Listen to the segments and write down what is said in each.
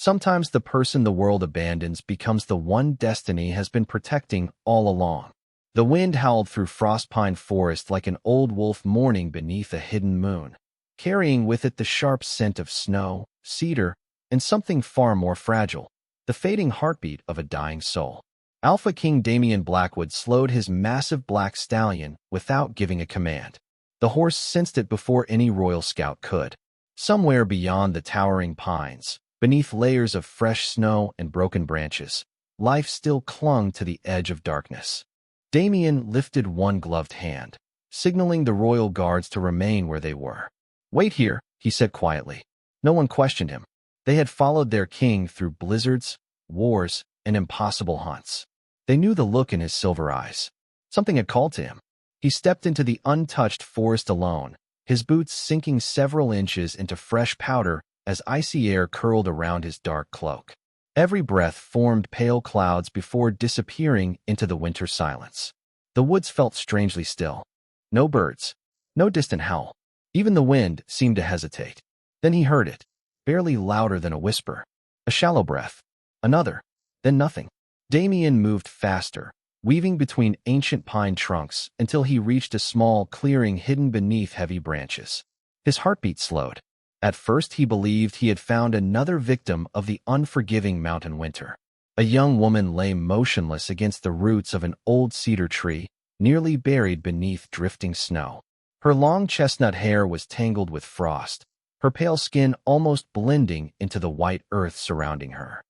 Sometimes the person the world abandons becomes the one destiny has been protecting all along. The wind howled through frostpine forest like an old wolf mourning beneath a hidden moon, carrying with it the sharp scent of snow, cedar, and something far more fragile, the fading heartbeat of a dying soul. Alpha King Damian Blackwood slowed his massive black stallion without giving a command. The horse sensed it before any royal scout could. Somewhere beyond the towering pines, beneath layers of fresh snow and broken branches, life still clung to the edge of darkness. Damian lifted one gloved hand, signaling the royal guards to remain where they were. "Wait here," he said quietly. No one questioned him. They had followed their king through blizzards, wars, and impossible hunts. They knew the look in his silver eyes. Something had called to him. He stepped into the untouched forest alone, his boots sinking several inches into fresh powder as icy air curled around his dark cloak. Every breath formed pale clouds before disappearing into the winter silence. The woods felt strangely still. No birds, no distant howl. Even the wind seemed to hesitate. Then he heard it, barely louder than a whisper. A shallow breath. Another. Then nothing. Damian moved faster, weaving between ancient pine trunks until he reached a small clearing hidden beneath heavy branches. His heartbeat slowed. At first he believed he had found another victim of the unforgiving mountain winter. A young woman lay motionless against the roots of an old cedar tree, nearly buried beneath drifting snow. Her long chestnut hair was tangled with frost, her pale skin almost blending into the white earth surrounding her.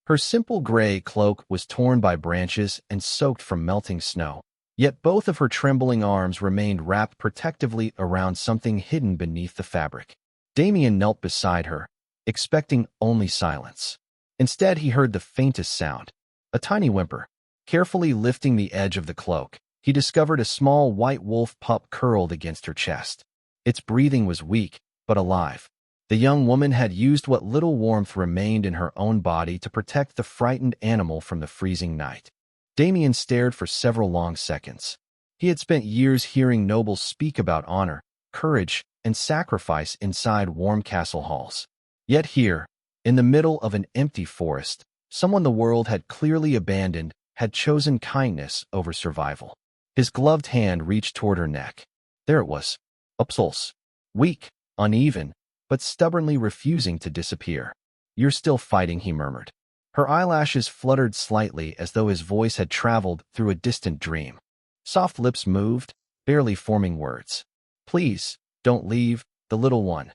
Her simple gray cloak was torn by branches and soaked from melting snow, yet both of her trembling arms remained wrapped protectively around something hidden beneath the fabric. Damian knelt beside her, expecting only silence. Instead, he heard the faintest sound, a tiny whimper. Carefully lifting the edge of the cloak, he discovered a small white wolf pup curled against her chest. Its breathing was weak, but alive. The young woman had used what little warmth remained in her own body to protect the frightened animal from the freezing night. Damian stared for several long seconds. He had spent years hearing nobles speak about honor, courage, and sacrifice inside warm castle halls. Yet here, in the middle of an empty forest, someone the world had clearly abandoned had chosen kindness over survival. His gloved hand reached toward her neck. There it was, a pulse, weak, uneven, but stubbornly refusing to disappear. "You're still fighting," he murmured. Her eyelashes fluttered slightly as though his voice had traveled through a distant dream. Soft lips moved, barely forming words. "Please, don't leave, the little one."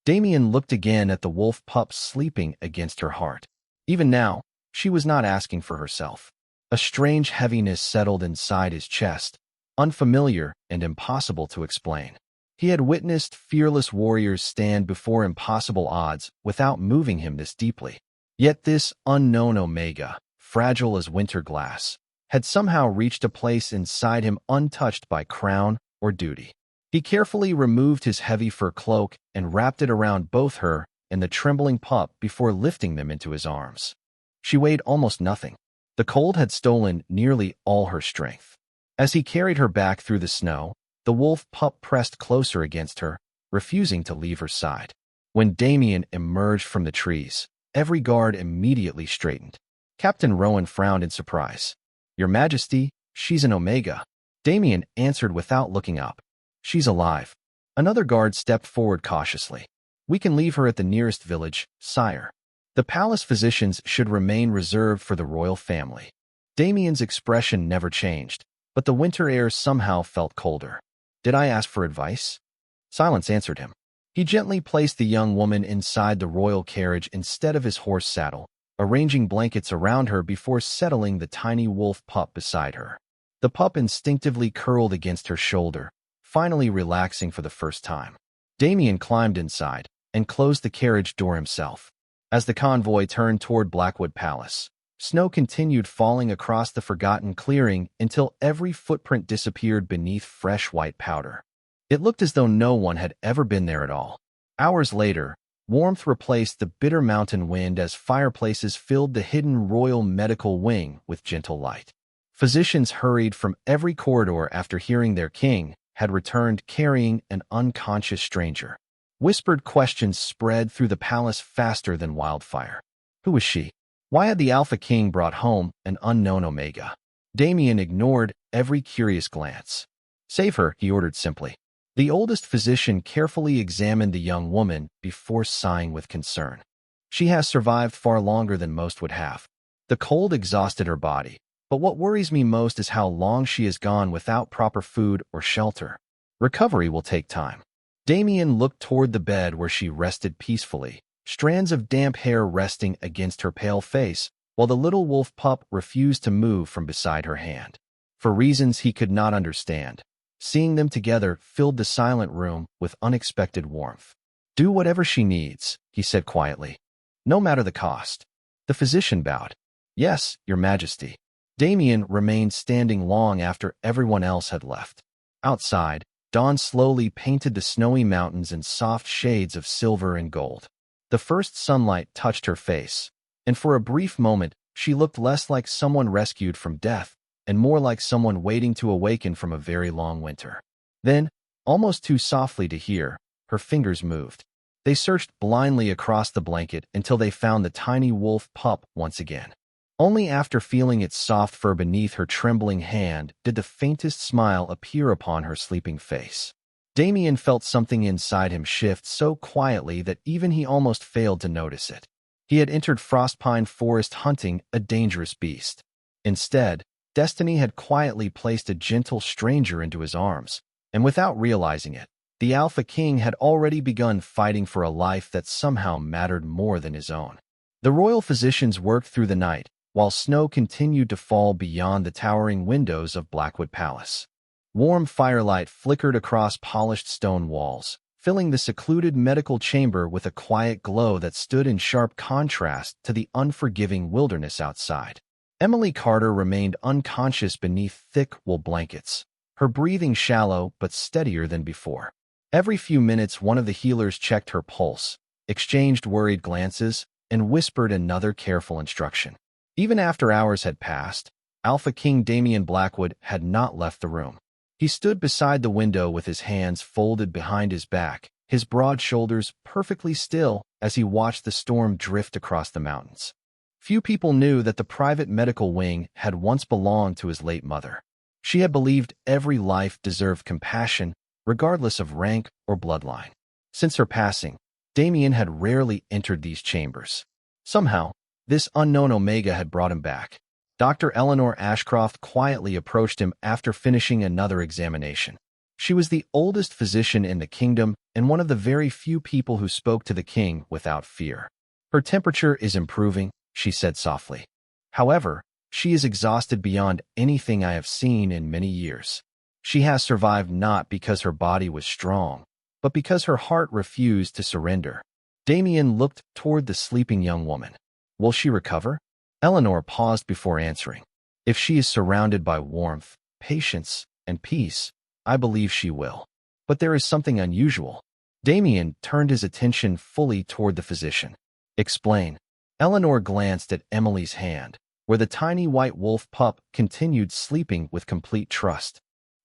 Damian looked again at the wolf pup sleeping against her heart. Even now, she was not asking for herself. A strange heaviness settled inside his chest, unfamiliar and impossible to explain. He had witnessed fearless warriors stand before impossible odds without moving him this deeply. Yet this unknown Omega, fragile as winter glass, had somehow reached a place inside him untouched by crown or duty. He carefully removed his heavy fur cloak and wrapped it around both her and the trembling pup before lifting them into his arms. She weighed almost nothing. The cold had stolen nearly all her strength. As he carried her back through the snow, the wolf pup pressed closer against her, refusing to leave her side. When Damian emerged from the trees, every guard immediately straightened. Captain Rowan frowned in surprise. "Your Majesty, she's an Omega." Damian answered without looking up. "She's alive." Another guard stepped forward cautiously. "We can leave her at the nearest village, sire. The palace physicians should remain reserved for the royal family." Damian's expression never changed, but the winter air somehow felt colder. "Did I ask for advice?" Silence answered him. He gently placed the young woman inside the royal carriage instead of his horse saddle, arranging blankets around her before settling the tiny wolf pup beside her. The pup instinctively curled against her shoulder, finally relaxing for the first time. Damian climbed inside and closed the carriage door himself. As the convoy turned toward Blackwood Palace, snow continued falling across the forgotten clearing until every footprint disappeared beneath fresh white powder. It looked as though no one had ever been there at all. Hours later, warmth replaced the bitter mountain wind as fireplaces filled the hidden royal medical wing with gentle light. Physicians hurried from every corridor after hearing their king had returned carrying an unconscious stranger. Whispered questions spread through the palace faster than wildfire. Who was she? Why had the Alpha King brought home an unknown Omega? Damien ignored every curious glance. Save her, he ordered simply. The oldest physician carefully examined the young woman before sighing with concern. She has survived far longer than most would have. The cold exhausted her body, but what worries me most is how long she has gone without proper food or shelter. Recovery will take time. Damien looked toward the bed where she rested peacefully, strands of damp hair resting against her pale face, while the little wolf pup refused to move from beside her hand. For reasons he could not understand, seeing them together filled the silent room with unexpected warmth. Do whatever she needs, he said quietly. No matter the cost. The physician bowed. Yes, Your Majesty. Damien remained standing long after everyone else had left. Outside, dawn slowly painted the snowy mountains in soft shades of silver and gold. The first sunlight touched her face, and for a brief moment, she looked less like someone rescued from death and more like someone waiting to awaken from a very long winter. Then, almost too softly to hear, her fingers moved. They searched blindly across the blanket until they found the tiny wolf pup once again. Only after feeling its soft fur beneath her trembling hand did the faintest smile appear upon her sleeping face. Damien felt something inside him shift so quietly that even he almost failed to notice it. He had entered Frostpine Forest hunting a dangerous beast. Instead, Destiny had quietly placed a gentle stranger into his arms, and without realizing it, the Alpha King had already begun fighting for a life that somehow mattered more than his own. The royal physicians worked through the night, while snow continued to fall beyond the towering windows of Blackwood Palace. Warm firelight flickered across polished stone walls, filling the secluded medical chamber with a quiet glow that stood in sharp contrast to the unforgiving wilderness outside. Emily Carter remained unconscious beneath thick wool blankets, her breathing shallow but steadier than before. Every few minutes one of the healers checked her pulse, exchanged worried glances, and whispered another careful instruction. Even after hours had passed, Alpha King Damien Blackwood had not left the room. He stood beside the window with his hands folded behind his back, his broad shoulders perfectly still as he watched the storm drift across the mountains. Few people knew that the private medical wing had once belonged to his late mother. She had believed every life deserved compassion, regardless of rank or bloodline. Since her passing, Damien had rarely entered these chambers. Somehow, this unknown Omega had brought him back. Dr. Eleanor Ashcroft quietly approached him after finishing another examination. She was the oldest physician in the kingdom and one of the very few people who spoke to the king without fear. Her temperature is improving, she said softly. However, she is exhausted beyond anything I have seen in many years. She has survived not because her body was strong, but because her heart refused to surrender. Damien looked toward the sleeping young woman. Will she recover? Eleanor paused before answering. If she is surrounded by warmth, patience, and peace, I believe she will. But there is something unusual. Damien turned his attention fully toward the physician. Explain. Eleanor glanced at Emily's hand, where the tiny white wolf pup continued sleeping with complete trust.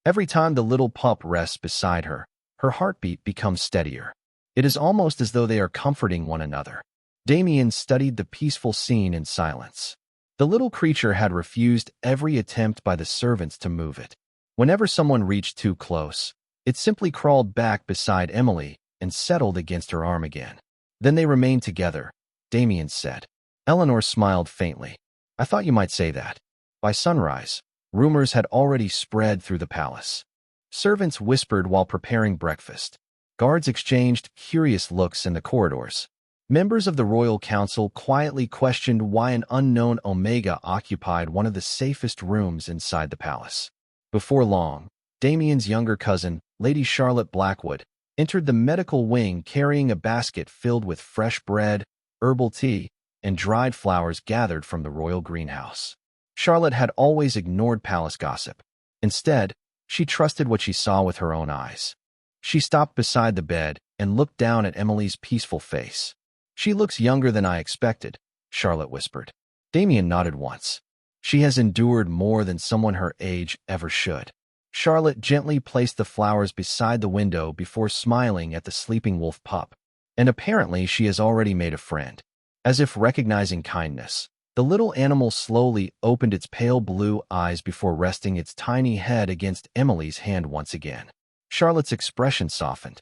Every time the little pup rests beside her, her heartbeat becomes steadier. It is almost as though they are comforting one another. Damien studied the peaceful scene in silence. The little creature had refused every attempt by the servants to move it. Whenever someone reached too close, it simply crawled back beside Emily and settled against her arm again. Then they remained together, Damien said. Eleanor smiled faintly. I thought you might say that. By sunrise, rumors had already spread through the palace. Servants whispered while preparing breakfast. Guards exchanged curious looks in the corridors. Members of the royal council quietly questioned why an unknown Omega occupied one of the safest rooms inside the palace. Before long, Damien's younger cousin, Lady Charlotte Blackwood, entered the medical wing carrying a basket filled with fresh bread, herbal tea, and dried flowers gathered from the royal greenhouse. Charlotte had always ignored palace gossip. Instead, she trusted what she saw with her own eyes. She stopped beside the bed and looked down at Emily's peaceful face. She looks younger than I expected, Charlotte whispered. Damien nodded once. She has endured more than someone her age ever should. Charlotte gently placed the flowers beside the window before smiling at the sleeping wolf pup. And apparently she has already made a friend. As if recognizing kindness, the little animal slowly opened its pale blue eyes before resting its tiny head against Emily's hand once again. Charlotte's expression softened.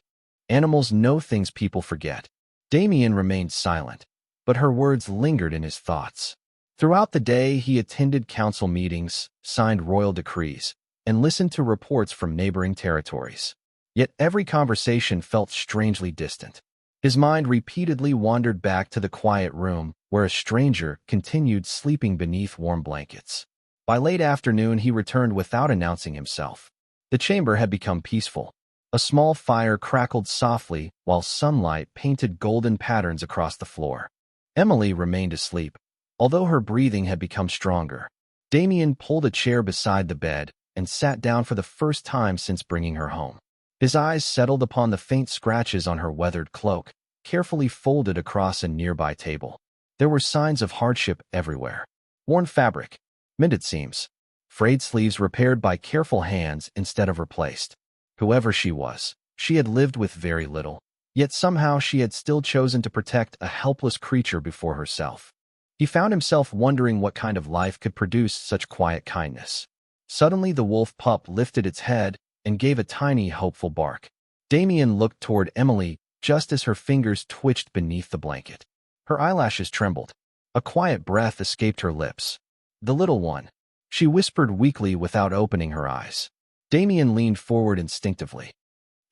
Animals know things people forget. Damien remained silent, but her words lingered in his thoughts. Throughout the day, he attended council meetings, signed royal decrees, and listened to reports from neighboring territories. Yet every conversation felt strangely distant. His mind repeatedly wandered back to the quiet room where a stranger continued sleeping beneath warm blankets. By late afternoon, he returned without announcing himself. The chamber had become peaceful. A small fire crackled softly while sunlight painted golden patterns across the floor. Emily remained asleep, although her breathing had become stronger. Damien pulled a chair beside the bed and sat down for the first time since bringing her home. His eyes settled upon the faint scratches on her weathered cloak, carefully folded across a nearby table. There were signs of hardship everywhere. Worn fabric, mended seams, frayed sleeves repaired by careful hands instead of replaced. Whoever she was, she had lived with very little, yet somehow she had still chosen to protect a helpless creature before herself. He found himself wondering what kind of life could produce such quiet kindness. Suddenly the wolf pup lifted its head and gave a tiny, hopeful bark. Damien looked toward Emily just as her fingers twitched beneath the blanket. Her eyelashes trembled. A quiet breath escaped her lips. "The little one," she whispered weakly without opening her eyes. Damien leaned forward instinctively.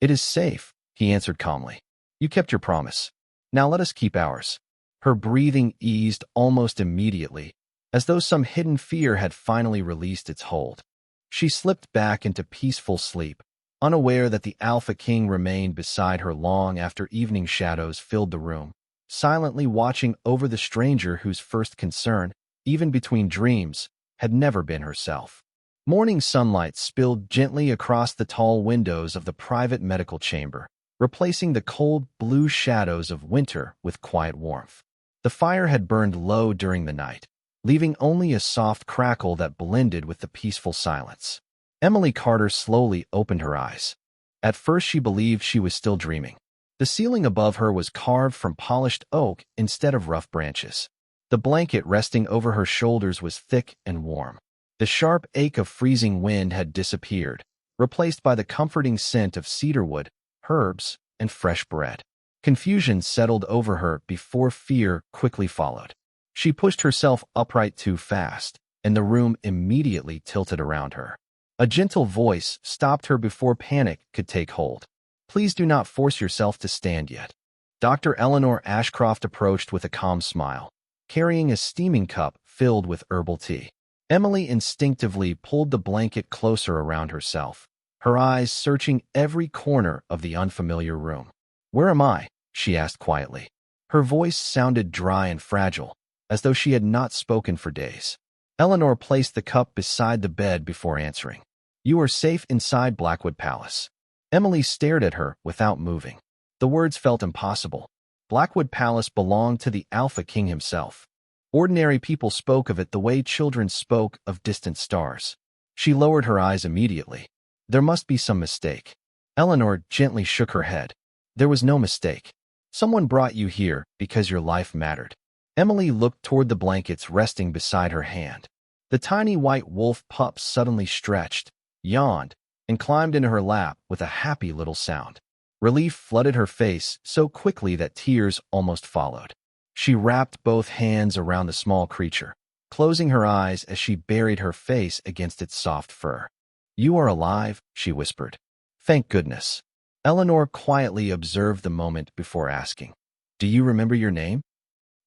"It is safe," he answered calmly. "You kept your promise. Now let us keep ours." Her breathing eased almost immediately, as though some hidden fear had finally released its hold. She slipped back into peaceful sleep, unaware that the Alpha King remained beside her long after evening shadows filled the room, silently watching over the stranger whose first concern, even between dreams, had never been herself. Morning sunlight spilled gently across the tall windows of the private medical chamber, replacing the cold blue shadows of winter with quiet warmth. The fire had burned low during the night, leaving only a soft crackle that blended with the peaceful silence. Emily Carter slowly opened her eyes. At first she believed she was still dreaming. The ceiling above her was carved from polished oak instead of rough branches. The blanket resting over her shoulders was thick and warm. The sharp ache of freezing wind had disappeared, replaced by the comforting scent of cedarwood, herbs, and fresh bread. Confusion settled over her before fear quickly followed. She pushed herself upright too fast, and the room immediately tilted around her. A gentle voice stopped her before panic could take hold. "Please do not force yourself to stand yet." Dr. Eleanor Ashcroft approached with a calm smile, carrying a steaming cup filled with herbal tea. Emily instinctively pulled the blanket closer around herself, her eyes searching every corner of the unfamiliar room. "Where am I?" she asked quietly. Her voice sounded dry and fragile, as though she had not spoken for days. Eleanor placed the cup beside the bed before answering. "You are safe inside Blackwood Palace." Emily stared at her without moving. The words felt impossible. Blackwood Palace belonged to the Alpha King himself. Ordinary people spoke of it the way children spoke of distant stars. She lowered her eyes immediately. There must be some mistake. Eleanor gently shook her head. "There was no mistake. Someone brought you here because your life mattered." Emily looked toward the blankets resting beside her hand. The tiny white wolf pup suddenly stretched, yawned, and climbed into her lap with a happy little sound. Relief flooded her face so quickly that tears almost followed. She wrapped both hands around the small creature, closing her eyes as she buried her face against its soft fur. "You are alive," she whispered. "Thank goodness." Eleanor quietly observed the moment before asking, "Do you remember your name?"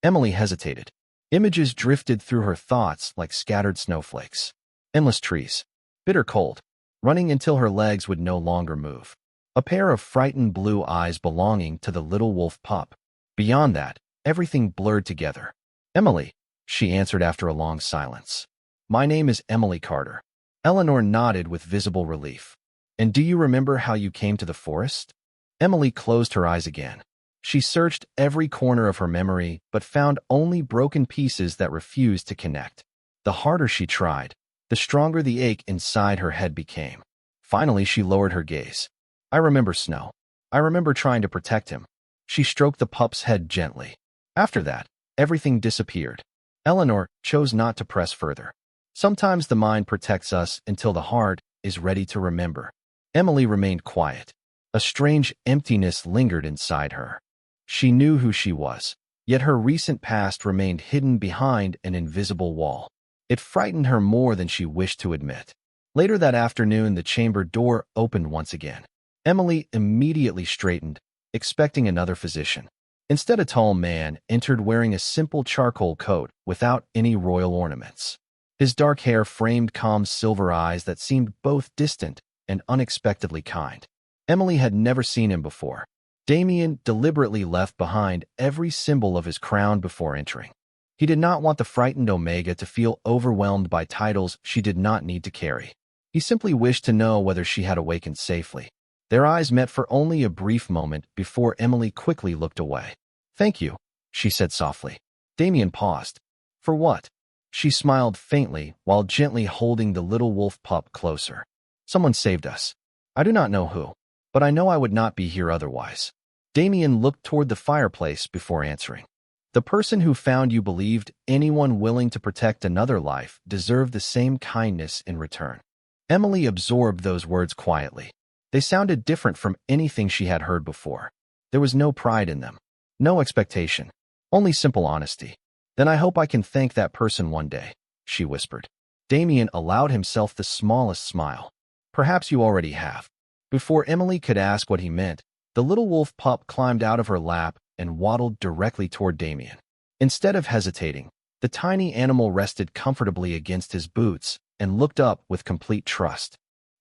Emily hesitated. Images drifted through her thoughts like scattered snowflakes. Endless trees, bitter cold, running until her legs would no longer move. A pair of frightened blue eyes belonging to the little wolf pup. Beyond that, everything blurred together. "Emily," she answered after a long silence. "My name is Emily Carter." Eleanor nodded with visible relief. "And do you remember how you came to the forest?" Emily closed her eyes again. She searched every corner of her memory, but found only broken pieces that refused to connect. The harder she tried, the stronger the ache inside her head became. Finally, she lowered her gaze. "I remember Snow. I remember trying to protect him." She stroked the pup's head gently. "After that, everything disappeared. Eleanor chose not to press further. Sometimes the mind protects us until the heart is ready to remember. Emily remained quiet. A strange emptiness lingered inside her. She knew who she was, yet her recent past remained hidden behind an invisible wall. It frightened her more than she wished to admit. Later that afternoon, the chamber door opened once again. Emily immediately straightened, expecting another physician. Instead, a tall man entered wearing a simple charcoal coat without any royal ornaments. His dark hair framed calm silver eyes that seemed both distant and unexpectedly kind. Emily had never seen him before. Damien deliberately left behind every symbol of his crown before entering. He did not want the frightened Omega to feel overwhelmed by titles she did not need to carry. He simply wished to know whether she had awakened safely. Their eyes met for only a brief moment before Emily quickly looked away. "Thank you," she said softly. Damien paused. "For what?" She smiled faintly while gently holding the little wolf pup closer. "Someone saved us. I do not know who, but I know I would not be here otherwise." Damien looked toward the fireplace before answering. "The person who found you believed anyone willing to protect another life deserved the same kindness in return." Emily absorbed those words quietly. They sounded different from anything she had heard before. There was no pride in them, no expectation, only simple honesty. "Then I hope I can thank that person one day," she whispered. Damien allowed himself the smallest smile. "Perhaps you already have." Before Emily could ask what he meant, the little wolf pup climbed out of her lap and waddled directly toward Damien. Instead of hesitating, the tiny animal rested comfortably against his boots and looked up with complete trust.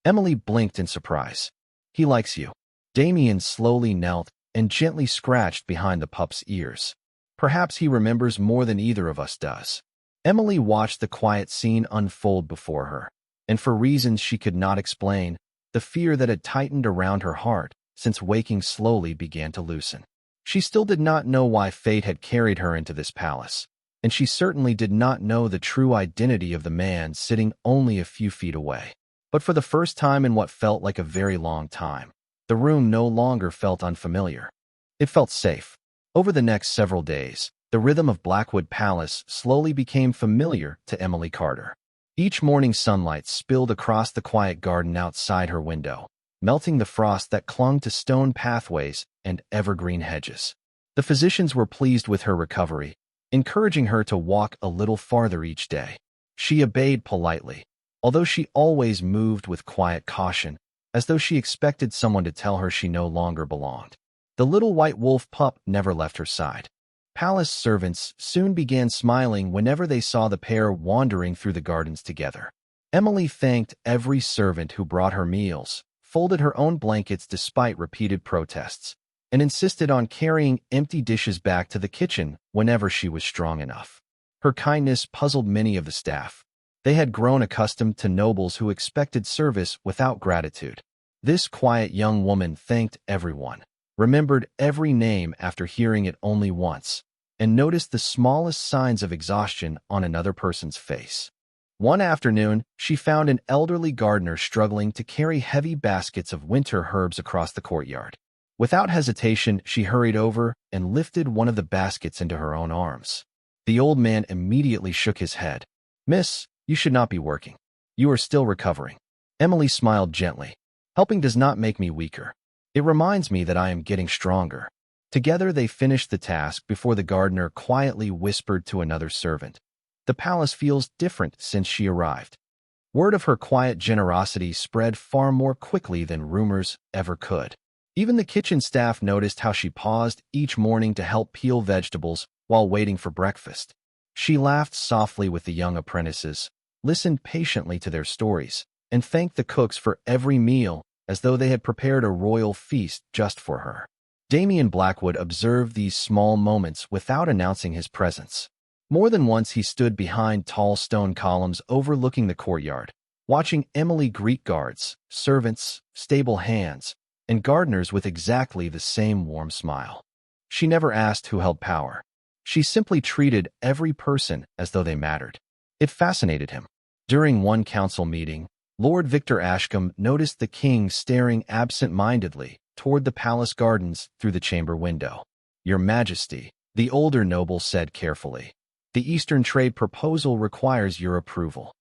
Emily blinked in surprise. "He likes you." Damien slowly knelt and gently scratched behind the pup's ears. "Perhaps he remembers more than either of us does." Emily watched the quiet scene unfold before her, and for reasons she could not explain, the fear that had tightened around her heart since waking slowly began to loosen. She still did not know why fate had carried her into this palace, and she certainly did not know the true identity of the man sitting only a few feet away. But for the first time in what felt like a very long time, the room no longer felt unfamiliar. It felt safe. Over the next several days, the rhythm of Blackwood Palace slowly became familiar to Emily Carter. Each morning sunlight spilled across the quiet garden outside her window, melting the frost that clung to stone pathways and evergreen hedges. The physicians were pleased with her recovery, encouraging her to walk a little farther each day. She obeyed politely, although she always moved with quiet caution, as though she expected someone to tell her she no longer belonged. The little white wolf pup never left her side. Palace servants soon began smiling whenever they saw the pair wandering through the gardens together. Emily thanked every servant who brought her meals, folded her own blankets despite repeated protests, and insisted on carrying empty dishes back to the kitchen whenever she was strong enough. Her kindness puzzled many of the staff. They had grown accustomed to nobles who expected service without gratitude. This quiet young woman thanked everyone, remembered every name after hearing it only once, and noticed the smallest signs of exhaustion on another person's face. One afternoon, she found an elderly gardener struggling to carry heavy baskets of winter herbs across the courtyard. Without hesitation, she hurried over and lifted one of the baskets into her own arms. The old man immediately shook his head. "Miss, you should not be working. You are still recovering." Emily smiled gently. "Helping does not make me weaker. It reminds me that I am getting stronger." Together they finished the task before the gardener quietly whispered to another servant, "The palace feels different since she arrived." Word of her quiet generosity spread far more quickly than rumors ever could. Even the kitchen staff noticed how she paused each morning to help peel vegetables while waiting for breakfast. She laughed softly with the young apprentices, listened patiently to their stories, and thanked the cooks for every meal as though they had prepared a royal feast just for her. Damien Blackwood observed these small moments without announcing his presence. More than once he stood behind tall stone columns overlooking the courtyard, watching Emily greet guards, servants, stable hands, and gardeners with exactly the same warm smile. She never asked who held power. She simply treated every person as though they mattered. It fascinated him. During one council meeting, Lord Victor Ashcombe noticed the king staring absent-mindedly toward the palace gardens through the chamber window. "Your Majesty," The older noble said carefully. The Eastern trade proposal requires your approval.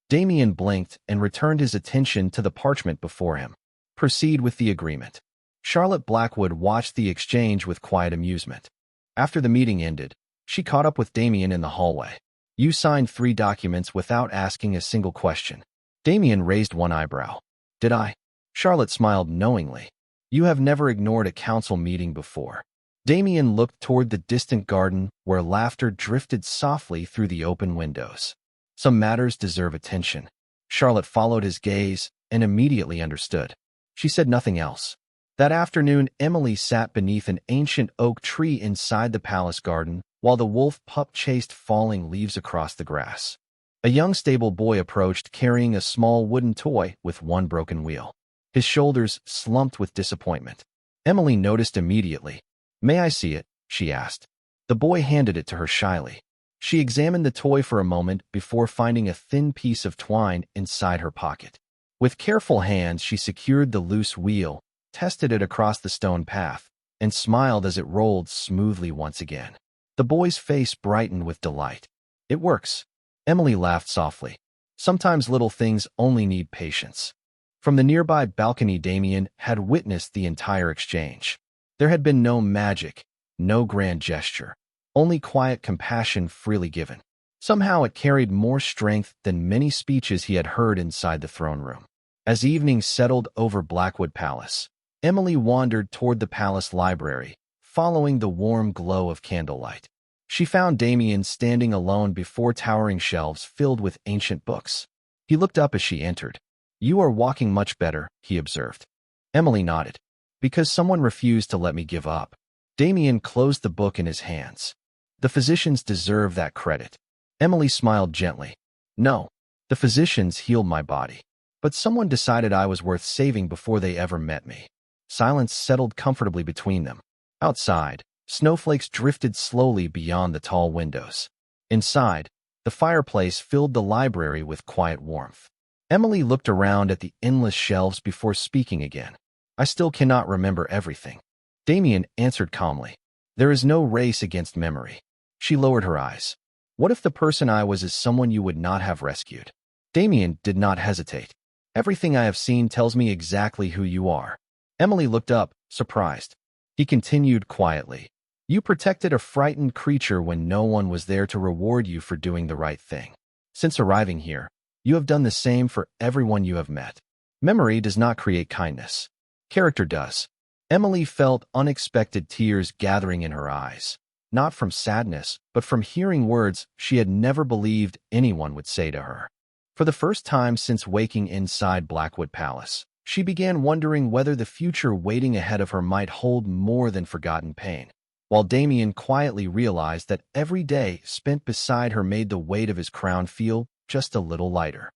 Damien blinked and returned his attention to the parchment before him. Proceed with the agreement. Charlotte Blackwood watched the exchange with quiet amusement. After the meeting ended, she caught up with Damien in the hallway. You signed 3 documents without asking a single question. Damien raised one eyebrow. Did I? Charlotte smiled knowingly. You have never ignored a council meeting before. Damien looked toward the distant garden where laughter drifted softly through the open windows. Some matters deserve attention. Charlotte followed his gaze and immediately understood. She said nothing else. That afternoon, Emily sat beneath an ancient oak tree inside the palace garden while the wolf pup chased falling leaves across the grass. A young stable boy approached carrying a small wooden toy with one broken wheel. His shoulders slumped with disappointment. Emily noticed immediately. May I see it? She asked. The boy handed it to her shyly. She examined the toy for a moment before finding a thin piece of twine inside her pocket. With careful hands, she secured the loose wheel, tested it across the stone path, and smiled as it rolled smoothly once again. The boy's face brightened with delight. It works. Emily laughed softly. Sometimes little things only need patience. From the nearby balcony, Damien had witnessed the entire exchange. There had been no magic, no grand gesture, only quiet compassion freely given. Somehow it carried more strength than many speeches he had heard inside the throne room. As evening settled over Blackwood Palace, Emily wandered toward the palace library, following the warm glow of candlelight. She found Damien standing alone before towering shelves filled with ancient books. He looked up as she entered. You are walking much better, he observed. Emily nodded. Because someone refused to let me give up. Damien closed the book in his hands. The physicians deserve that credit. Emily smiled gently. No, the physicians healed my body. But someone decided I was worth saving before they ever met me. Silence settled comfortably between them. Outside, snowflakes drifted slowly beyond the tall windows. Inside, the fireplace filled the library with quiet warmth. Emily looked around at the endless shelves before speaking again. I still cannot remember everything. Damien answered calmly. There is no race against memory. She lowered her eyes. What if the person I was is someone you would not have rescued? Damien did not hesitate. Everything I have seen tells me exactly who you are. Emily looked up, surprised. He continued quietly. You protected a frightened creature when no one was there to reward you for doing the right thing. Since arriving here, you have done the same for everyone you have met. Memory does not create kindness. Character does. Emily felt unexpected tears gathering in her eyes, not from sadness, but from hearing words she had never believed anyone would say to her. For the first time since waking inside Blackwood Palace, she began wondering whether the future waiting ahead of her might hold more than forgotten pain, while Damien quietly realized that every day spent beside her made the weight of his crown feel just a little lighter.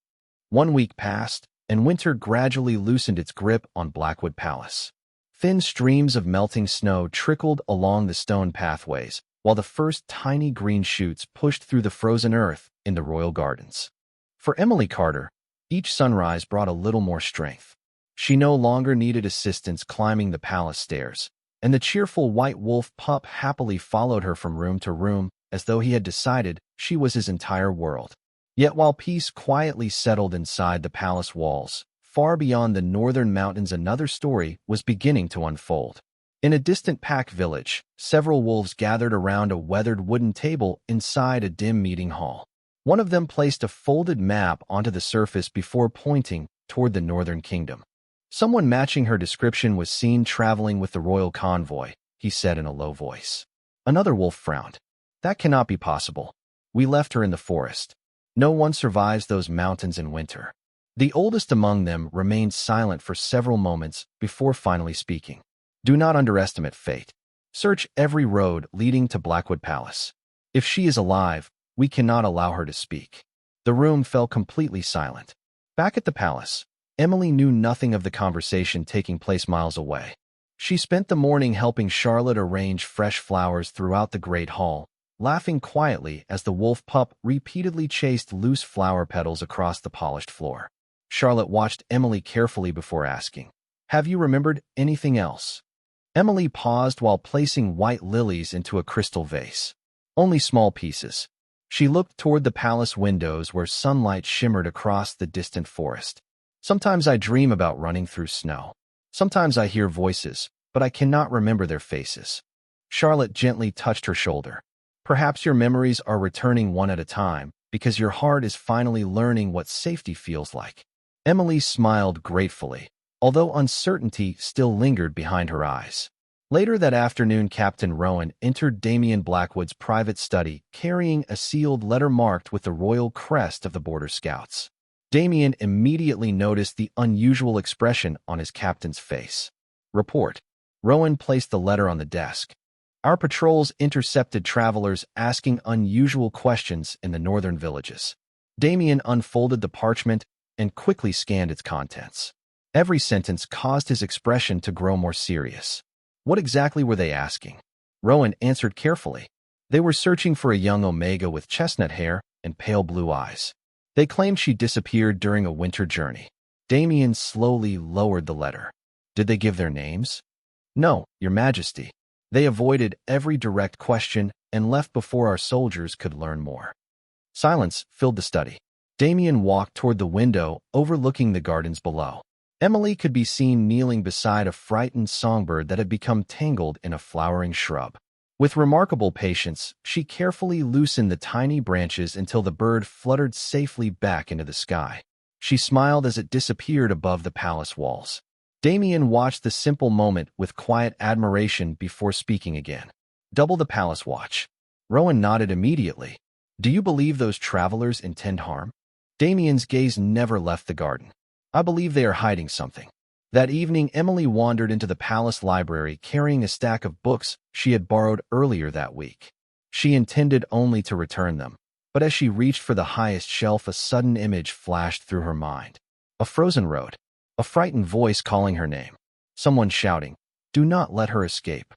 1 week passed, and winter gradually loosened its grip on Blackwood Palace. Thin streams of melting snow trickled along the stone pathways, while the first tiny green shoots pushed through the frozen earth in the royal gardens. For Emily Carter, each sunrise brought a little more strength. She no longer needed assistance climbing the palace stairs, and the cheerful white wolf pup happily followed her from room to room as though he had decided she was his entire world. Yet while peace quietly settled inside the palace walls, far beyond the northern mountains another story was beginning to unfold. In a distant pack village, several wolves gathered around a weathered wooden table inside a dim meeting hall. One of them placed a folded map onto the surface before pointing toward the northern kingdom. Someone matching her description was seen traveling with the royal convoy, he said in a low voice. Another wolf frowned. That cannot be possible. We left her in the forest. No one survives those mountains in winter. The oldest among them remained silent for several moments before finally speaking. Do not underestimate fate. Search every road leading to Blackwood Palace. If she is alive, we cannot allow her to speak. The room fell completely silent. Back at the palace, Emily knew nothing of the conversation taking place miles away. She spent the morning helping Charlotte arrange fresh flowers throughout the great hall, laughing quietly as the wolf pup repeatedly chased loose flower petals across the polished floor. Charlotte watched Emily carefully before asking, "Have you remembered anything else?" Emily paused while placing white lilies into a crystal vase. Only small pieces. She looked toward the palace windows where sunlight shimmered across the distant forest. Sometimes I dream about running through snow. Sometimes I hear voices, but I cannot remember their faces. Charlotte gently touched her shoulder. Perhaps your memories are returning one at a time, because your heart is finally learning what safety feels like. Emily smiled gratefully, although uncertainty still lingered behind her eyes. Later that afternoon, Captain Rowan entered Damien Blackwood's private study, carrying a sealed letter marked with the royal crest of the Border Scouts. Damien immediately noticed the unusual expression on his captain's face. Report. Rowan placed the letter on the desk. Our patrols intercepted travelers asking unusual questions in the northern villages. Damien unfolded the parchment and quickly scanned its contents. Every sentence caused his expression to grow more serious. What exactly were they asking? Rowan answered carefully. They were searching for a young Omega with chestnut hair and pale blue eyes. They claimed she disappeared during a winter journey. Damien slowly lowered the letter. Did they give their names? No, Your Majesty. They avoided every direct question and left before our soldiers could learn more. Silence filled the study. Damien walked toward the window overlooking the gardens below. Emily could be seen kneeling beside a frightened songbird that had become tangled in a flowering shrub. With remarkable patience, she carefully loosened the tiny branches until the bird fluttered safely back into the sky. She smiled as it disappeared above the palace walls. Damien watched the simple moment with quiet admiration before speaking again. Double the palace watch. Rowan nodded immediately. Do you believe those travelers intend harm? Damien's gaze never left the garden. I believe they are hiding something. That evening, Emily wandered into the palace library carrying a stack of books she had borrowed earlier that week. She intended only to return them, but as she reached for the highest shelf, a sudden image flashed through her mind. A frozen road. A frightened voice calling her name. Someone shouting, "Do not let her escape."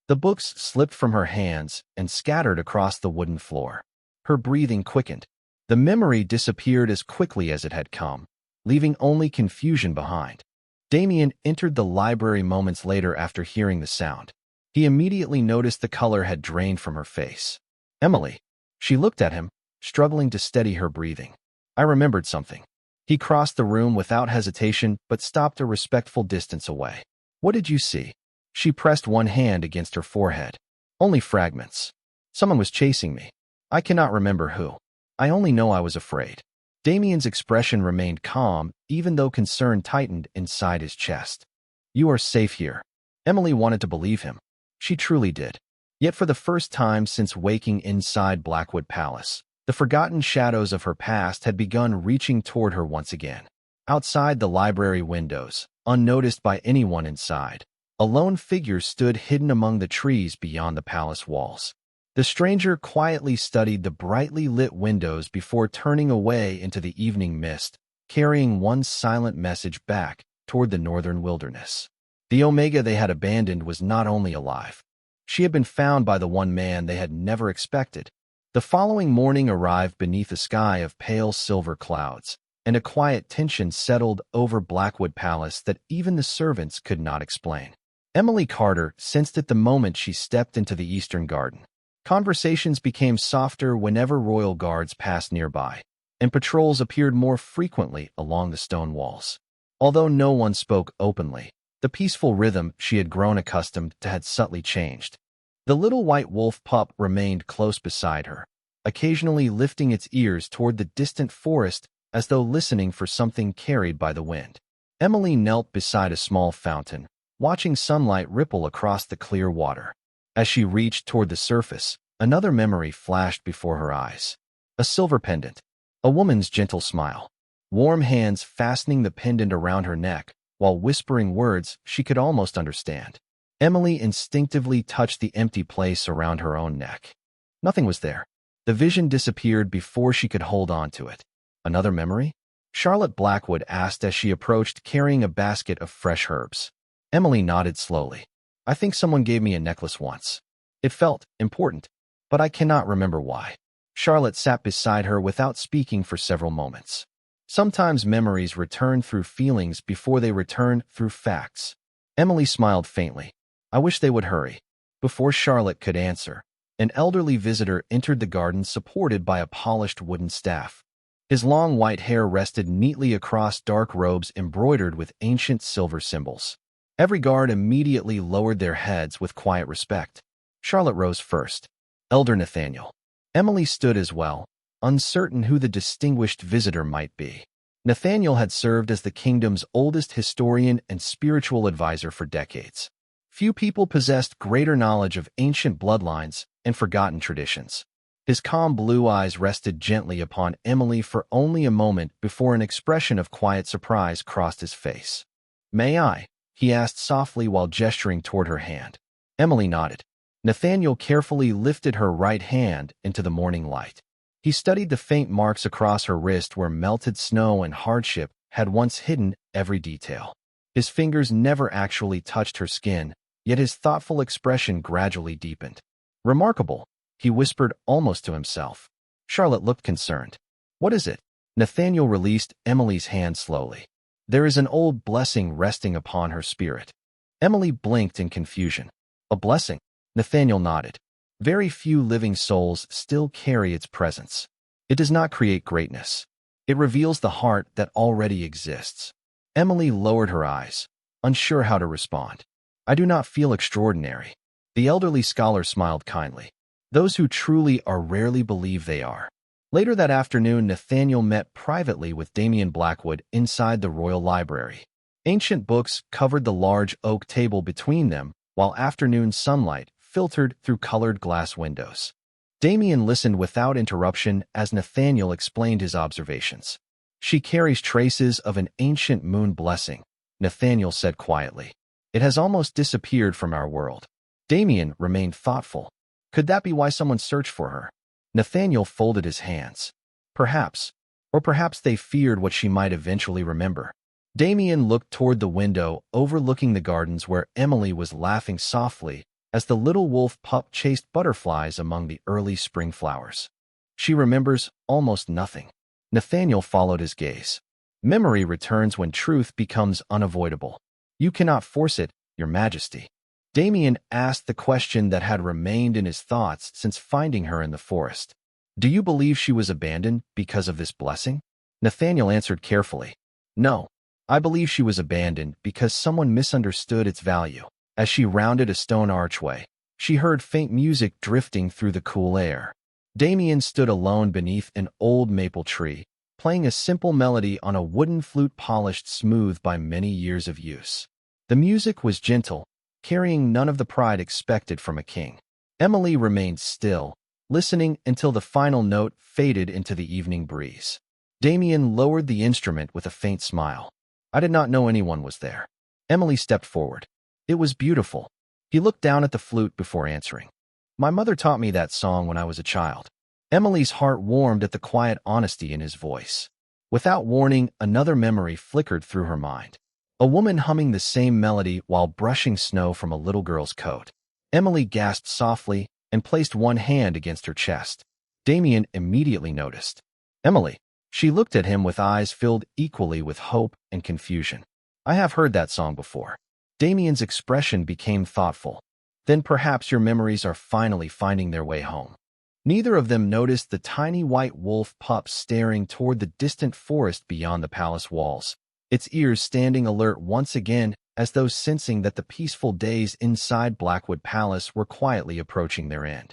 The books slipped from her hands and scattered across the wooden floor. Her breathing quickened. The memory disappeared as quickly as it had come, leaving only confusion behind. Damien entered the library moments later after hearing the sound. He immediately noticed the color had drained from her face. Emily. She looked at him, struggling to steady her breathing. I remembered something. He crossed the room without hesitation but stopped a respectful distance away. What did you see? She pressed one hand against her forehead. Only fragments. Someone was chasing me. I cannot remember who. I only know I was afraid. Damien's expression remained calm, even though concern tightened inside his chest. You are safe here. Emily wanted to believe him. She truly did. Yet for the first time since waking inside Blackwood Palace, the forgotten shadows of her past had begun reaching toward her once again. Outside the library windows, unnoticed by anyone inside, a lone figure stood hidden among the trees beyond the palace walls. The stranger quietly studied the brightly lit windows before turning away into the evening mist, carrying one silent message back toward the northern wilderness. The Omega they had abandoned was not only alive. She had been found by the one man they had never expected. The following morning arrived beneath a sky of pale silver clouds, and a quiet tension settled over Blackwood Palace that even the servants could not explain. Emily Carter sensed it the moment she stepped into the eastern garden. Conversations became softer whenever royal guards passed nearby, and patrols appeared more frequently along the stone walls. Although no one spoke openly, the peaceful rhythm she had grown accustomed to had subtly changed. The little white wolf pup remained close beside her, occasionally lifting its ears toward the distant forest as though listening for something carried by the wind. Emily knelt beside a small fountain, watching sunlight ripple across the clear water. As she reached toward the surface, another memory flashed before her eyes. A silver pendant, a woman's gentle smile, warm hands fastening the pendant around her neck while whispering words she could almost understand. Emily instinctively touched the empty place around her own neck. Nothing was there. The vision disappeared before she could hold on to it. Another memory? Charlotte Blackwood asked as she approached carrying a basket of fresh herbs. Emily nodded slowly. I think someone gave me a necklace once. It felt important, but I cannot remember why. Charlotte sat beside her without speaking for several moments. Sometimes memories return through feelings before they return through facts. Emily smiled faintly. I wish they would hurry. Before Charlotte could answer, an elderly visitor entered the garden supported by a polished wooden staff. His long white hair rested neatly across dark robes embroidered with ancient silver symbols. Every guard immediately lowered their heads with quiet respect. Charlotte rose first. Elder Nathaniel. Emily stood as well, uncertain who the distinguished visitor might be. Nathaniel had served as the kingdom's oldest historian and spiritual advisor for decades. Few people possessed greater knowledge of ancient bloodlines and forgotten traditions. His calm blue eyes rested gently upon Emily for only a moment before an expression of quiet surprise crossed his face. "May I?" he asked softly while gesturing toward her hand. Emily nodded. Nathaniel carefully lifted her right hand into the morning light. He studied the faint marks across her wrist where melted snow and hardship had once hidden every detail. His fingers never actually touched her skin, yet his thoughtful expression gradually deepened. "Remarkable," he whispered almost to himself. Charlotte looked concerned. "What is it?" Nathaniel released Emily's hand slowly. "There is an old blessing resting upon her spirit." Emily blinked in confusion. "A blessing?" Nathaniel nodded. "Very few living souls still carry its presence. It does not create greatness. It reveals the heart that already exists." Emily lowered her eyes, unsure how to respond. "I do not feel extraordinary." The elderly scholar smiled kindly. "Those who truly are rarely believe they are." Later that afternoon, Nathaniel met privately with Damien Blackwood inside the Royal Library. Ancient books covered the large oak table between them, while afternoon sunlight filtered through colored glass windows. Damien listened without interruption as Nathaniel explained his observations. "She carries traces of an ancient moon blessing," Nathaniel said quietly. "It has almost disappeared from our world." Damien remained thoughtful. Could that be why someone searched for her? Nathaniel folded his hands. Perhaps. Or perhaps they feared what she might eventually remember. Damien looked toward the window overlooking the gardens where Emily was laughing softly as the little wolf pup chased butterflies among the early spring flowers. "She remembers almost nothing." Nathaniel followed his gaze. "Memory returns when truth becomes unavoidable. You cannot force it, Your Majesty." Damien asked the question that had remained in his thoughts since finding her in the forest. "Do you believe she was abandoned because of this blessing?" Nathaniel answered carefully. "No. I believe she was abandoned because someone misunderstood its value." As she rounded a stone archway, she heard faint music drifting through the cool air. Damien stood alone beneath an old maple tree, playing a simple melody on a wooden flute polished smooth by many years of use. The music was gentle, carrying none of the pride expected from a king. Emily remained still, listening until the final note faded into the evening breeze. Damien lowered the instrument with a faint smile. "I did not know anyone was there." Emily stepped forward. "It was beautiful." He looked down at the flute before answering. "My mother taught me that song when I was a child." Emily's heart warmed at the quiet honesty in his voice. Without warning, another memory flickered through her mind. A woman humming the same melody while brushing snow from a little girl's coat. Emily gasped softly and placed one hand against her chest. Damien immediately noticed. "Emily." She looked at him with eyes filled equally with hope and confusion. "I have heard that song before." Damien's expression became thoughtful. "Then perhaps your memories are finally finding their way home." Neither of them noticed the tiny white wolf pup staring toward the distant forest beyond the palace walls, its ears standing alert once again as though sensing that the peaceful days inside Blackwood Palace were quietly approaching their end.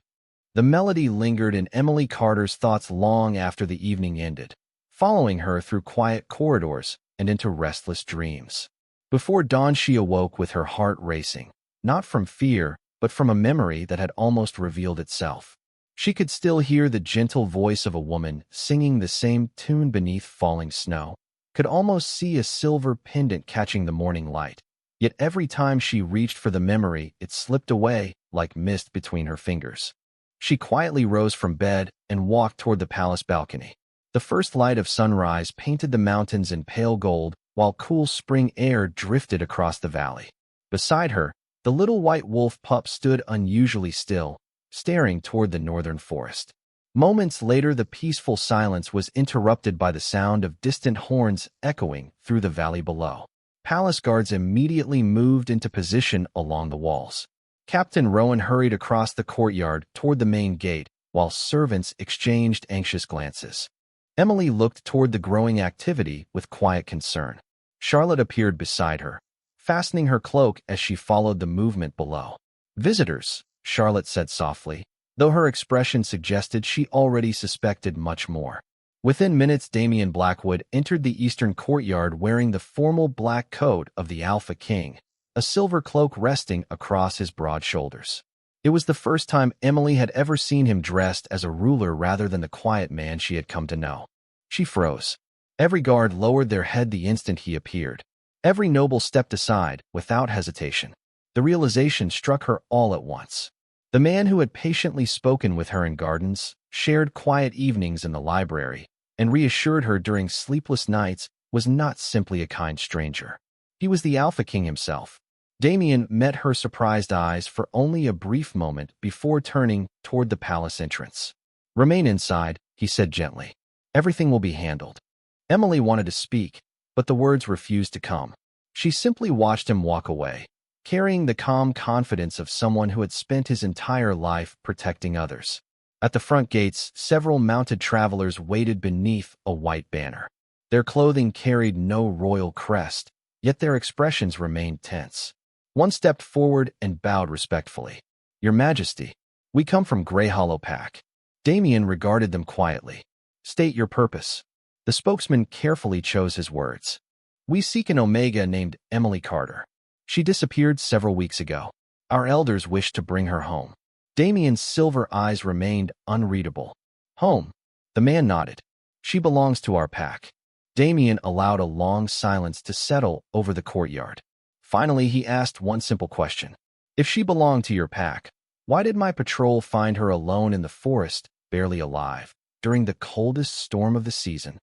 The melody lingered in Emily Carter's thoughts long after the evening ended, following her through quiet corridors and into restless dreams. Before dawn she awoke with her heart racing, not from fear, but from a memory that had almost revealed itself. She could still hear the gentle voice of a woman singing the same tune beneath falling snow, could almost see a silver pendant catching the morning light. Yet every time she reached for the memory, it slipped away like mist between her fingers. She quietly rose from bed and walked toward the palace balcony. The first light of sunrise painted the mountains in pale gold, while cool spring air drifted across the valley. Beside her, the little white wolf pup stood unusually still, staring toward the northern forest. Moments later, the peaceful silence was interrupted by the sound of distant horns echoing through the valley below. Palace guards immediately moved into position along the walls. Captain Rowan hurried across the courtyard toward the main gate, while servants exchanged anxious glances. Emily looked toward the growing activity with quiet concern. Charlotte appeared beside her, fastening her cloak as she followed the movement below. "Visitors," Charlotte said softly, though her expression suggested she already suspected much more. Within minutes, Damien Blackwood entered the eastern courtyard wearing the formal black coat of the Alpha King, a silver cloak resting across his broad shoulders. It was the first time Emily had ever seen him dressed as a ruler rather than the quiet man she had come to know. She froze. Every guard lowered their head the instant he appeared. Every noble stepped aside without hesitation. The realization struck her all at once. The man who had patiently spoken with her in gardens, shared quiet evenings in the library, and reassured her during sleepless nights was not simply a kind stranger. He was the Alpha King himself. Damien met her surprised eyes for only a brief moment before turning toward the palace entrance. "Remain inside," he said gently. "Everything will be handled." Emily wanted to speak, but the words refused to come. She simply watched him walk away, carrying the calm confidence of someone who had spent his entire life protecting others. At the front gates, several mounted travelers waited beneath a white banner. Their clothing carried no royal crest, yet their expressions remained tense. One stepped forward and bowed respectfully. "Your Majesty, we come from Grey Hollow Pack." Damien regarded them quietly. "State your purpose." The spokesman carefully chose his words. "We seek an Omega named Emily Carter. She disappeared several weeks ago. Our elders wish to bring her home." Damien's silver eyes remained unreadable. "Home?" The man nodded. "She belongs to our pack." Damien allowed a long silence to settle over the courtyard. Finally, he asked one simple question. "If she belonged to your pack, why did my patrol find her alone in the forest, barely alive, during the coldest storm of the season?"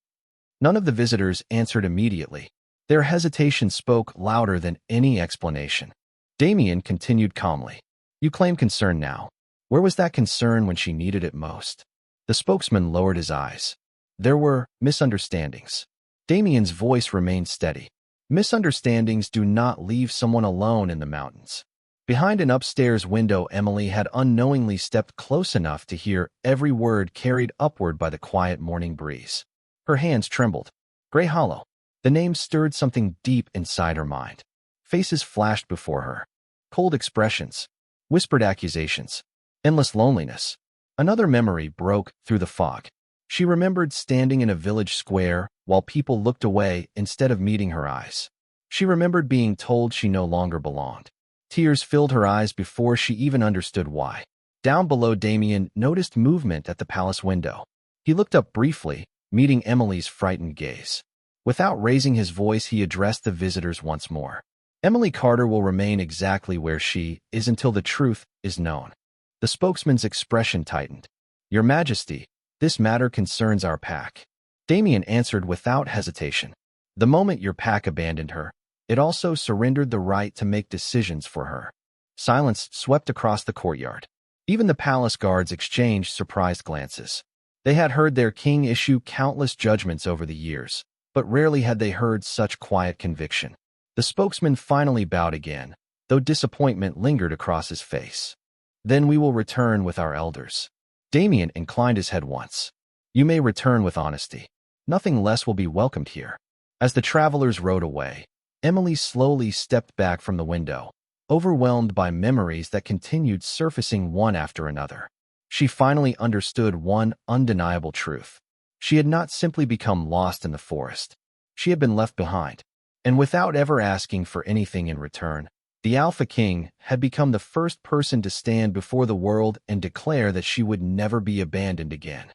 None of the visitors answered immediately. Their hesitation spoke louder than any explanation. Damien continued calmly. "You claim concern now. Where was that concern when she needed it most?" The spokesman lowered his eyes. "There were misunderstandings." Damien's voice remained steady. "Misunderstandings do not leave someone alone in the mountains." Behind an upstairs window, Emily had unknowingly stepped close enough to hear every word carried upward by the quiet morning breeze. Her hands trembled. Grey Hollow. The name stirred something deep inside her mind. Faces flashed before her. Cold expressions. Whispered accusations. Endless loneliness. Another memory broke through the fog. She remembered standing in a village square while people looked away instead of meeting her eyes. She remembered being told she no longer belonged. Tears filled her eyes before she even understood why. Down below, Damien noticed movement at the palace window. He looked up briefly, meeting Emily's frightened gaze. Without raising his voice, he addressed the visitors once more. "Emily Carter will remain exactly where she is until the truth is known." The spokesman's expression tightened. "Your Majesty, this matter concerns our pack." Damien answered without hesitation. "The moment your pack abandoned her, it also surrendered the right to make decisions for her." Silence swept across the courtyard. Even the palace guards exchanged surprised glances. They had heard their king issue countless judgments over the years, but rarely had they heard such quiet conviction. The spokesman finally bowed again, though disappointment lingered across his face. "Then we will return with our elders." Damien inclined his head once. "You may return with honesty. Nothing less will be welcomed here." As the travelers rode away, Emily slowly stepped back from the window, overwhelmed by memories that continued surfacing one after another. She finally understood one undeniable truth. She had not simply become lost in the forest. She had been left behind. And without ever asking for anything in return, the Alpha King had become the first person to stand before the world and declare that she would never be abandoned again.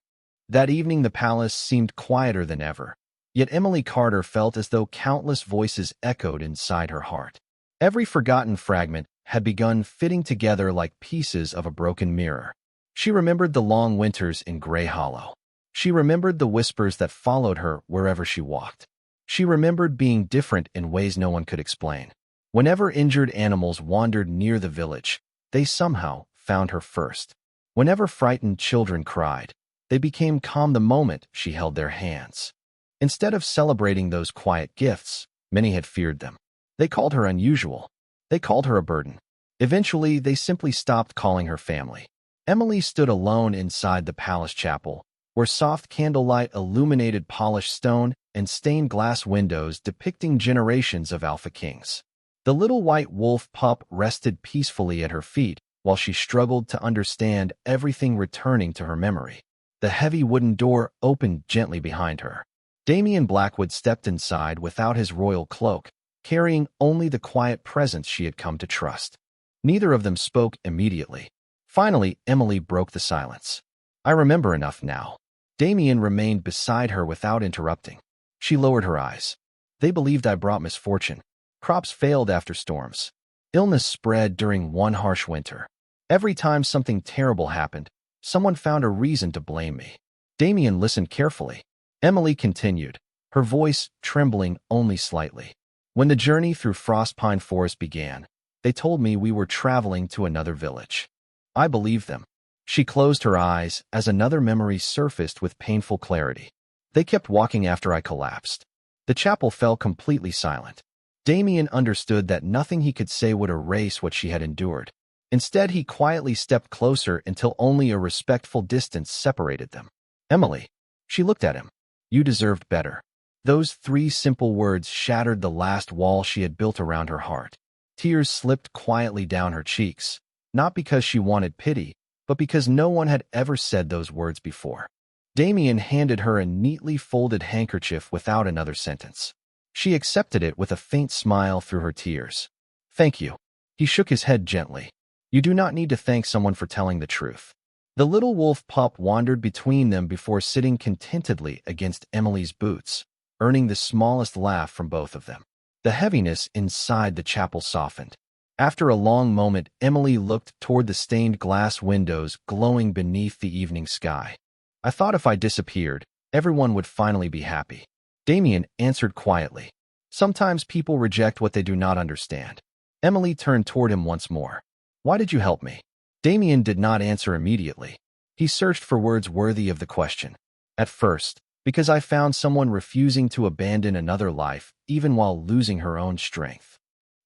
That evening, the palace seemed quieter than ever, yet Emily Carter felt as though countless voices echoed inside her heart. Every forgotten fragment had begun fitting together like pieces of a broken mirror. She remembered the long winters in Grey Hollow. She remembered the whispers that followed her wherever she walked. She remembered being different in ways no one could explain. Whenever injured animals wandered near the village, they somehow found her first. Whenever frightened children cried, they became calm the moment she held their hands. Instead of celebrating those quiet gifts, many had feared them. They called her unusual. They called her a burden. Eventually, they simply stopped calling her family. Emily stood alone inside the palace chapel, where soft candlelight illuminated polished stone and stained glass windows depicting generations of Alpha Kings. The little white wolf pup rested peacefully at her feet while she struggled to understand everything returning to her memory. The heavy wooden door opened gently behind her. Damian Blackwood stepped inside without his royal cloak, carrying only the quiet presence she had come to trust. Neither of them spoke immediately. Finally, Emily broke the silence. "I remember enough now." Damian remained beside her without interrupting. She lowered her eyes. "They believed I brought misfortune. Crops failed after storms. Illness spread during one harsh winter. Every time something terrible happened, someone found a reason to blame me." Damian listened carefully. Emily continued, her voice trembling only slightly. "When the journey through Frostpine Forest began, they told me we were traveling to another village. I believed them." She closed her eyes as another memory surfaced with painful clarity. "They kept walking after I collapsed." The chapel fell completely silent. Damian understood that nothing he could say would erase what she had endured. Instead, he quietly stepped closer until only a respectful distance separated them. "Emily." She looked at him. "You deserved better." Those 3 simple words shattered the last wall she had built around her heart. Tears slipped quietly down her cheeks, not because she wanted pity, but because no one had ever said those words before. Damian handed her a neatly folded handkerchief without another sentence. She accepted it with a faint smile through her tears. "Thank you." He shook his head gently. "You do not need to thank someone for telling the truth." The little wolf pup wandered between them before sitting contentedly against Emily's boots, earning the smallest laugh from both of them. The heaviness inside the chapel softened. After a long moment, Emily looked toward the stained glass windows glowing beneath the evening sky. "I thought if I disappeared, everyone would finally be happy." Damian answered quietly. "Sometimes people reject what they do not understand." Emily turned toward him once more. "Why did you help me?" Damian did not answer immediately. He searched for words worthy of the question. "At first, because I found someone refusing to abandon another life, even while losing her own strength."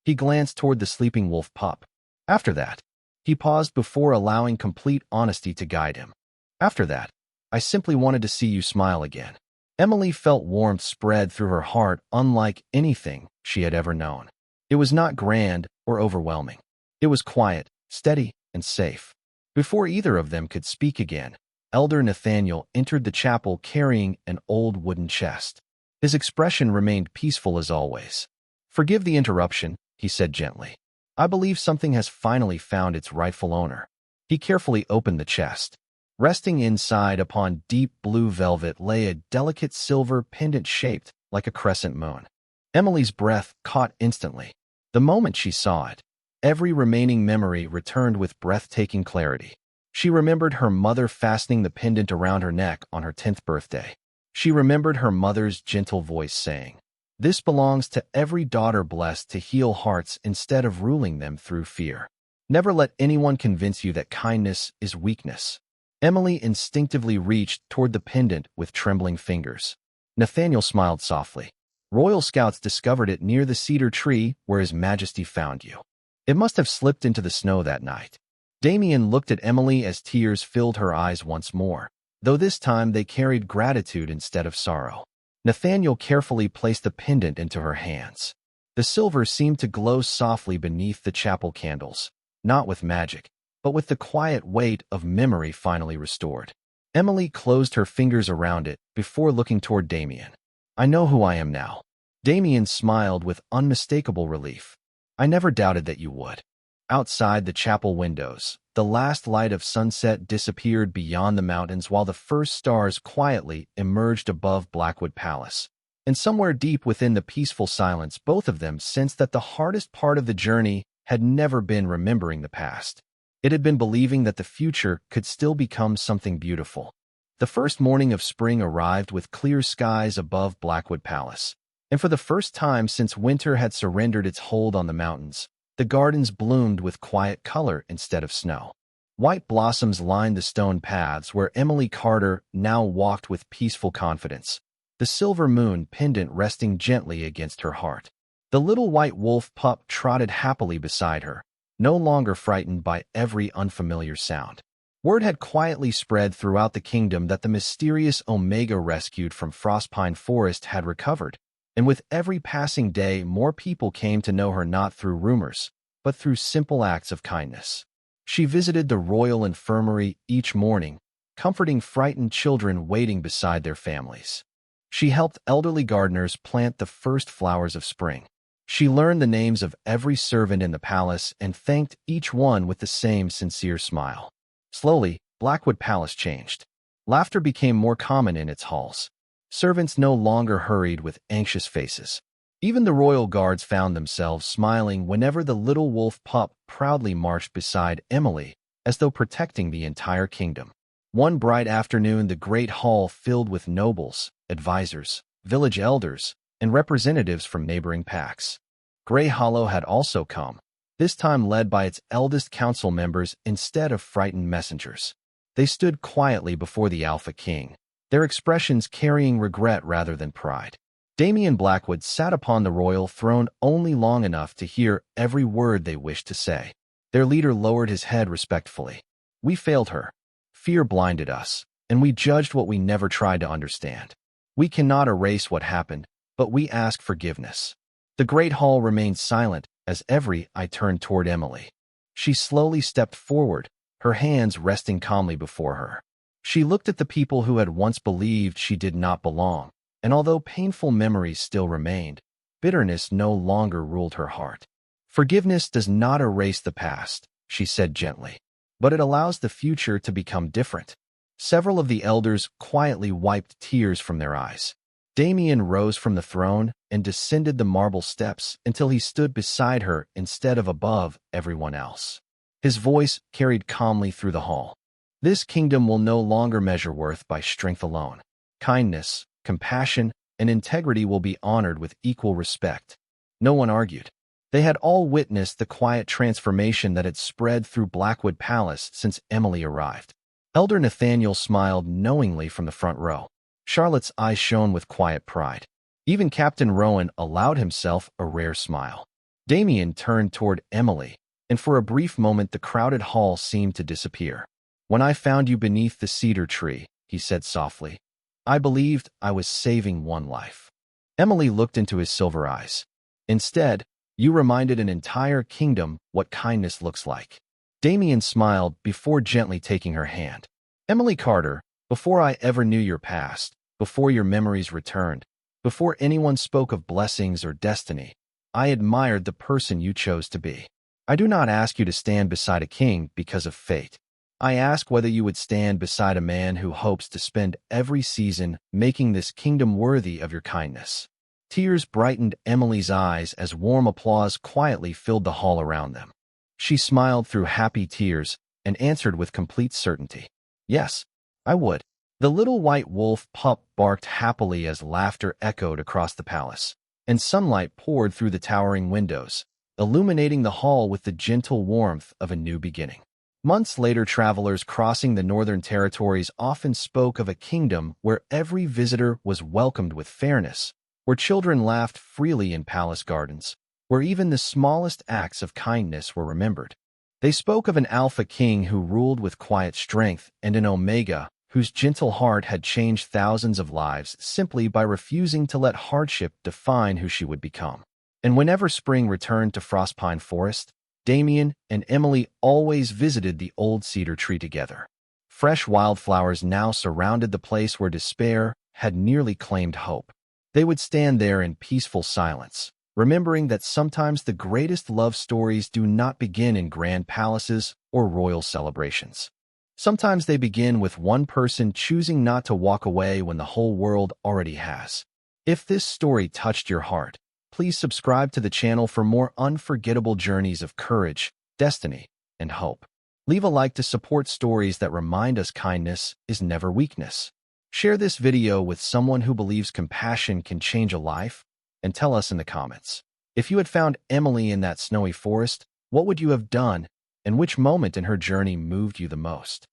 He glanced toward the sleeping wolf pup. "After that," he paused before allowing complete honesty to guide him. "After that, I simply wanted to see you smile again." Emily felt warmth spread through her heart unlike anything she had ever known. It was not grand or overwhelming. It was quiet, steady, and safe. Before either of them could speak again, Elder Nathaniel entered the chapel carrying an old wooden chest. His expression remained peaceful as always. "Forgive the interruption," he said gently. "I believe something has finally found its rightful owner." He carefully opened the chest. Resting inside upon deep blue velvet lay a delicate silver pendant shaped like a crescent moon. Emily's breath caught instantly. The moment she saw it, every remaining memory returned with breathtaking clarity. She remembered her mother fastening the pendant around her neck on her 10th birthday. She remembered her mother's gentle voice saying, "This belongs to every daughter blessed to heal hearts instead of ruling them through fear. Never let anyone convince you that kindness is weakness." Emily instinctively reached toward the pendant with trembling fingers. Nathaniel smiled softly. "Royal Scouts discovered it near the cedar tree where His Majesty found you. It must have slipped into the snow that night." Damian looked at Emily as tears filled her eyes once more, though this time they carried gratitude instead of sorrow. Nathaniel carefully placed the pendant into her hands. The silver seemed to glow softly beneath the chapel candles, not with magic, but with the quiet weight of memory finally restored. Emily closed her fingers around it before looking toward Damian. "I know who I am now." Damian smiled with unmistakable relief. "I never doubted that you would." Outside the chapel windows, the last light of sunset disappeared beyond the mountains while the first stars quietly emerged above Blackwood Palace. And somewhere deep within the peaceful silence, both of them sensed that the hardest part of the journey had never been remembering the past. It had been believing that the future could still become something beautiful. The first morning of spring arrived with clear skies above Blackwood Palace. And for the first time since winter had surrendered its hold on the mountains, the gardens bloomed with quiet color instead of snow. White blossoms lined the stone paths where Emily Carter now walked with peaceful confidence, the silver moon pendant resting gently against her heart. The little white wolf pup trotted happily beside her, no longer frightened by every unfamiliar sound. Word had quietly spread throughout the kingdom that the mysterious Omega rescued from Frostpine Forest had recovered, and with every passing day more people came to know her not through rumors, but through simple acts of kindness. She visited the royal infirmary each morning, comforting frightened children waiting beside their families. She helped elderly gardeners plant the first flowers of spring. She learned the names of every servant in the palace and thanked each one with the same sincere smile. Slowly, Blackwood Palace changed. Laughter became more common in its halls. Servants no longer hurried with anxious faces. Even the royal guards found themselves smiling whenever the little wolf pup proudly marched beside Emily, as though protecting the entire kingdom. One bright afternoon, the great hall filled with nobles, advisors, village elders, and representatives from neighboring packs. Grey Hollow had also come, this time led by its eldest council members instead of frightened messengers. They stood quietly before the Alpha King, their expressions carrying regret rather than pride. Damian Blackwood sat upon the royal throne only long enough to hear every word they wished to say. Their leader lowered his head respectfully. We failed her. Fear blinded us, and we judged what we never tried to understand. We cannot erase what happened, but we ask forgiveness. The great hall remained silent as every eye turned toward Emily. She slowly stepped forward, her hands resting calmly before her. She looked at the people who had once believed she did not belong, and although painful memories still remained, bitterness no longer ruled her heart. Forgiveness does not erase the past, she said gently, but it allows the future to become different. Several of the elders quietly wiped tears from their eyes. Damien rose from the throne and descended the marble steps until he stood beside her instead of above everyone else. His voice carried calmly through the hall. This kingdom will no longer measure worth by strength alone. Kindness, compassion, and integrity will be honored with equal respect. No one argued. They had all witnessed the quiet transformation that had spread through Blackwood Palace since Emily arrived. Elder Nathaniel smiled knowingly from the front row. Charlotte's eyes shone with quiet pride. Even Captain Rowan allowed himself a rare smile. Damien turned toward Emily, and for a brief moment the crowded hall seemed to disappear. When I found you beneath the cedar tree, he said softly, I believed I was saving one life. Emily looked into his silver eyes. Instead, you reminded an entire kingdom what kindness looks like. Damien smiled before gently taking her hand. Emily Carter, before I ever knew your past, before your memories returned, before anyone spoke of blessings or destiny, I admired the person you chose to be. I do not ask you to stand beside a king because of fate. I ask whether you would stand beside a man who hopes to spend every season making this kingdom worthy of your kindness. Tears brightened Emily's eyes as warm applause quietly filled the hall around them. She smiled through happy tears and answered with complete certainty. Yes, I would. The little white wolf pup barked happily as laughter echoed across the palace, and sunlight poured through the towering windows, illuminating the hall with the gentle warmth of a new beginning. Months later, travelers crossing the northern territories often spoke of a kingdom where every visitor was welcomed with fairness, where children laughed freely in palace gardens, where even the smallest acts of kindness were remembered. They spoke of an Alpha King who ruled with quiet strength and an Omega whose gentle heart had changed thousands of lives simply by refusing to let hardship define who she would become. And whenever spring returned to Frostpine Forest, Damien and Emily always visited the old cedar tree together. Fresh wildflowers now surrounded the place where despair had nearly claimed hope. They would stand there in peaceful silence, remembering that sometimes the greatest love stories do not begin in grand palaces or royal celebrations. Sometimes they begin with one person choosing not to walk away when the whole world already has. If this story touched your heart, please subscribe to the channel for more unforgettable journeys of courage, destiny, and hope. Leave a like to support stories that remind us kindness is never weakness. Share this video with someone who believes compassion can change a life, and tell us in the comments. If you had found Emily in that snowy forest, what would you have done, and which moment in her journey moved you the most?